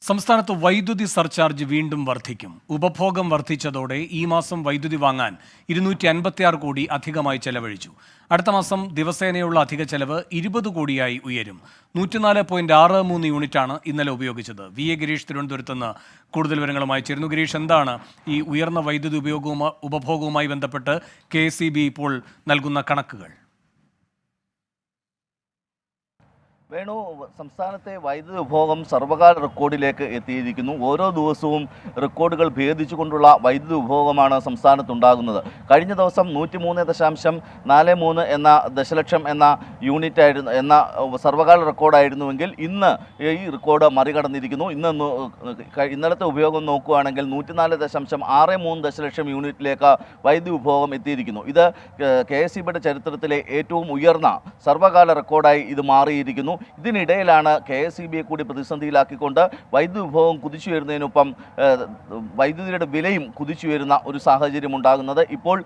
സംസ്ഥാനത്ത് വൈദ്യുതി സർചാർജ് വീണ്ടും വർദ്ധിക്കും. ഉപഭോഗം വർദ്ധിച്ചതോടെ ഈ മാസം വൈദ്യുതി വാങ്ങാൻ 256 കോടി അധികമായി ചെലവഴിച്ചു. അടുത്ത മാസം ദിവസേനയുള്ള അധിക ചെലവ് 20 കോടിയായി ഉയരും. 104.63 യൂണിറ്റാണ് ഇന്നലെ ഉപയോഗിച്ചത്. വി എ ഗിരീഷ് തിരുവനന്തപുരത്ത് നിന്ന് കൂടുതൽ വിവരങ്ങളുമായി ചേരുന്നു. ഗിരീഷ്, എന്താണ് ഈ ഉയർന്ന വൈദ്യുതി ഉപഭോഗവുമായി ബന്ധപ്പെട്ട് KSEB ഇപ്പോൾ നൽകുന്ന കണക്കുകൾ? വേണു, സംസ്ഥാനത്തെ വൈദ്യുതി ഉപഭോഗം സർവകാല റെക്കോർഡിലേക്ക് എത്തിയിരിക്കുന്നു. ഓരോ ദിവസവും റെക്കോർഡുകൾ ഭേദിച്ചുകൊണ്ടുള്ള വൈദ്യുതി ഉപഭോഗമാണ് സംസ്ഥാനത്തുണ്ടാകുന്നത്. കഴിഞ്ഞ ദിവസം 103.43 എന്ന ദശലക്ഷം എന്ന യൂണിറ്റ് എന്ന സർവകാല റെക്കോർഡായിരുന്നുവെങ്കിൽ ഇന്ന് ഈ റെക്കോർഡ് മറികടന്നിരിക്കുന്നു. ഇന്നലത്തെ ഉപയോഗം നോക്കുകയാണെങ്കിൽ 104.63 ദശലക്ഷം യൂണിറ്റിലേക്ക് വൈദ്യുതി ഉപഭോഗം എത്തിയിരിക്കുന്നു. ഇത് KSEBയുടെ ചരിത്രത്തിലെ ഏറ്റവും ഉയർന്ന സർവകാല റെക്കോർഡായി ഇത് മാറിയിരിക്കുന്നു. ഇതിനിടയിലാണ് KSEBയെ കൂടി പ്രതിസന്ധിയിലാക്കിക്കൊണ്ട് വൈദ്യുതി ഉപഭോഗം കുതിച്ചുയരുന്നതിനൊപ്പം വൈദ്യുതിയുടെ വിലയും കുതിച്ചുയരുന്ന ഒരു സാഹചര്യം ഉണ്ടാകുന്നത്. ഇപ്പോൾ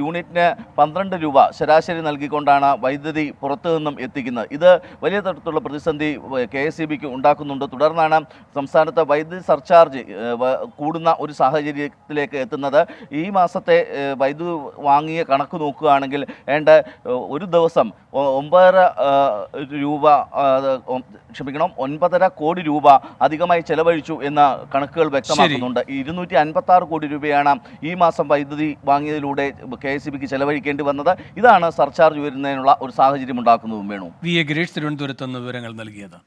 യൂണിറ്റിന് 12 രൂപ ശരാശരി നൽകിക്കൊണ്ടാണ് വൈദ്യുതി പുറത്തു നിന്നും എത്തിക്കുന്നത്. ഇത് വലിയ തരത്തിലുള്ള പ്രതിസന്ധി KSEBയ്ക്ക് ഉണ്ടാക്കുന്നുണ്ട്. തുടർന്നാണ് സംസ്ഥാനത്ത് വൈദ്യുതി സർചാർജ് കൂടുന്ന ഒരു സാഹചര്യത്തിലേക്ക് എത്തുന്നത്. ഈ മാസത്തെ വൈദ്യുതി വാങ്ങിയ കണക്ക് നോക്കുകയാണെങ്കിൽ ഒരു ദിവസം 9.5 കോടി രൂപ അധികമായി ചെലവഴിച്ചു എന്ന കണക്കുകൾ വ്യക്തമാക്കുന്നുണ്ട്. 256 കോടി രൂപയാണ് ഈ മാസം വൈദ്യുതി വാങ്ങിയതിലൂടെ KSEBയ്ക്ക് ചെലവഴിക്കേണ്ടി വന്നത്. ഇതാണ് സർചാർജ് വരുന്നതിനുള്ള ഒരു സാഹചര്യം ഉണ്ടാക്കുന്നതും. വേണു, വി എ ഗിരീഷ് തിരുവനന്തപുരത്ത് നിന്ന് വിവരങ്ങൾ നൽകിയത്.